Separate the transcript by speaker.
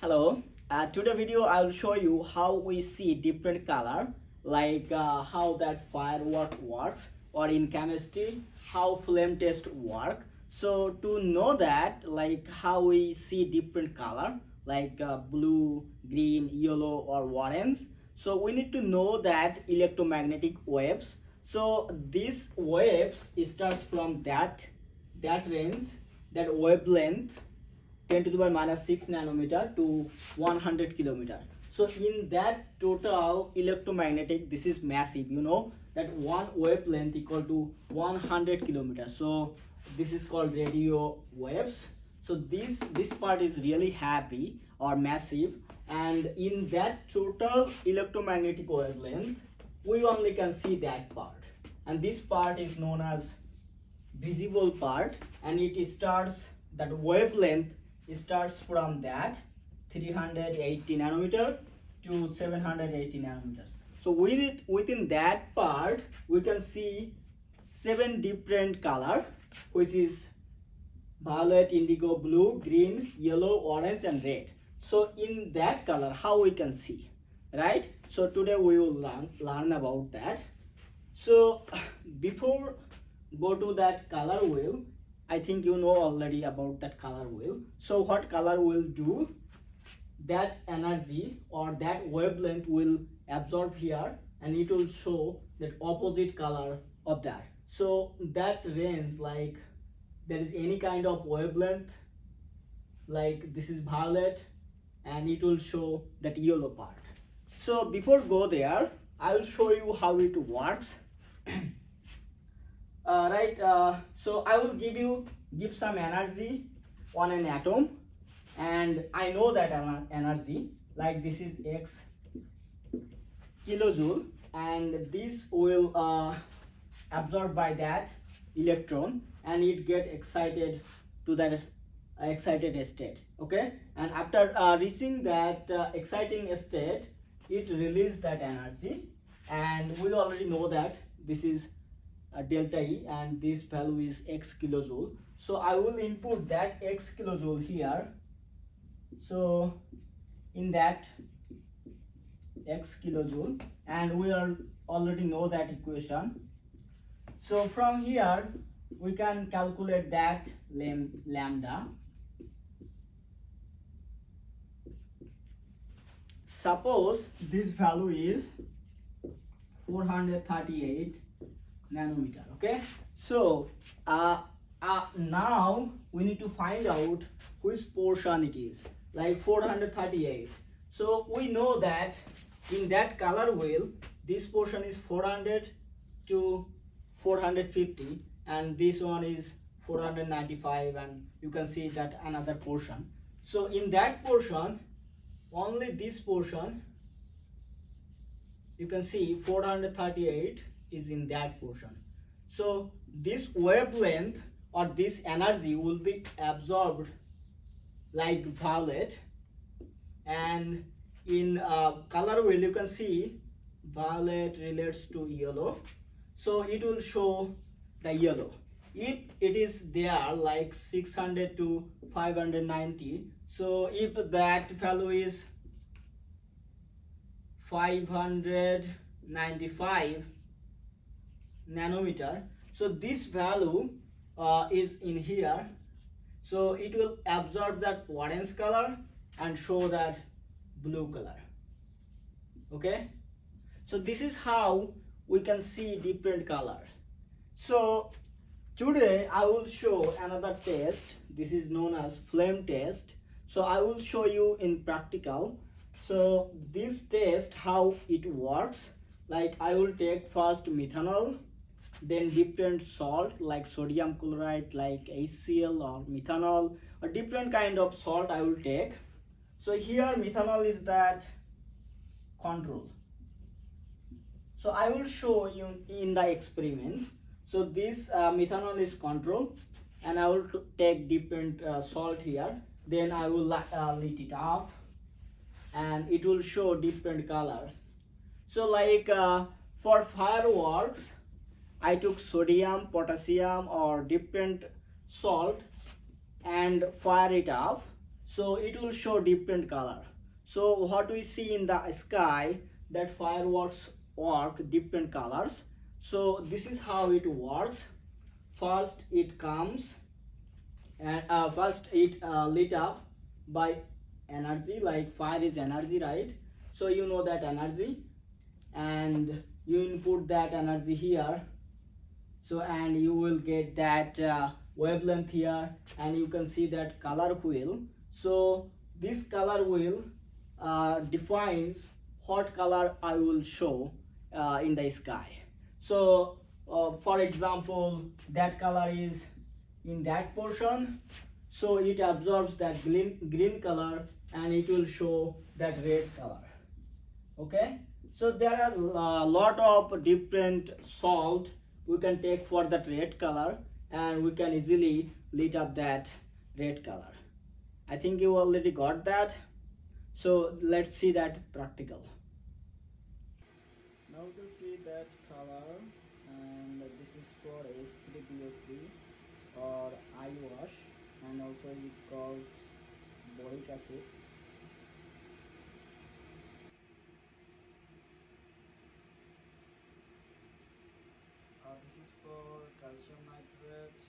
Speaker 1: Hello. Today video I will show you how we see different color, like how that firework works, or in chemistry how flame test work. So to know that, like how we see different color, like blue, green, yellow, or orange. So we need to know that electromagnetic waves. So these waves starts from that range, that wavelength 10 to the power minus 6 nanometer to 100 kilometer. So in that total electromagnetic, this is massive, that one wavelength equal to 100 kilometers. So this is called radio waves. So this part is really heavy or massive, and in that total electromagnetic wavelength we only can see that part, and this part is known as visible part, and it starts, that wavelength starts from that 380 nanometer to 780 nanometers. So within that part we can see 7 different color, which is violet, indigo, blue, green, yellow, orange, and red. So in that color, how we can see, right? So today we will learn about that. So before go to that color wheel, I think you know already about that color wheel. So what color will do, that energy or that wavelength will absorb here, and it will show that opposite color of that. So that range, like there is any kind of wavelength, like this is violet, and it will show that yellow part. So before go there, I will show you how it works. So I will give some energy on an atom, and I know that energy, like this is x kilojoule, and this will absorbed by that electron, and it get excited to that excited state. Okay, and after reaching that exciting state, it release that energy, and we already know that this is delta E, and this value is x kilojoule. So I will input that x kilojoule here. So in that x kilojoule, and we already know that equation. So from here we can calculate that lambda. Suppose this value is 438 nanometer. Okay, so now we need to find out which portion it is, like 438. So we know that in that color wheel, this portion is 400 to 450, and this one is 495, and you can see that another portion. So in that portion, only this portion, you can see 438 is in that portion. So this wavelength or this energy will be absorbed like violet, and in color wheel you can see violet relates to yellow, so it will show the yellow. If it is there like 600 to 590, so if that value is 595 nanometer, so this value is in here, so it will absorb that orange color and show that blue color. Okay, so this is how we can see different colors. So today I will show another test. This is known as flame test. So I will show you in practical. So this test, how it works, like I will take first methanol, then different salt like sodium chloride, like HCl or methanol, or different kind of salt I will take. So here methanol is that control. So I will show you in the experiment. So this methanol is control, and I will take different salt here, then I will lit it off, and it will show different colors. So like for fireworks, I took sodium, potassium, or different salt and fire it off. so it will show different color. So what we see in the sky, that fireworks work different colors. So this is how it works. First it comes, and first it lit up by energy, like fire is energy, right? So you know that energy, and you input that energy here. So and you will get that wavelength here, and you can see that color wheel. So this color wheel defines what color I will show in the sky. So for example, that color is in that portion, so it absorbs that green color and it will show that red color. Okay, so there are a lot of different salt we can take for that red color, and we can easily lit up that red color. I think you already got that, so let's see that practical. Now we can see that color, and this is for H3PO3 or eye wash, and also it calls boric acid. This is for calcium nitrate,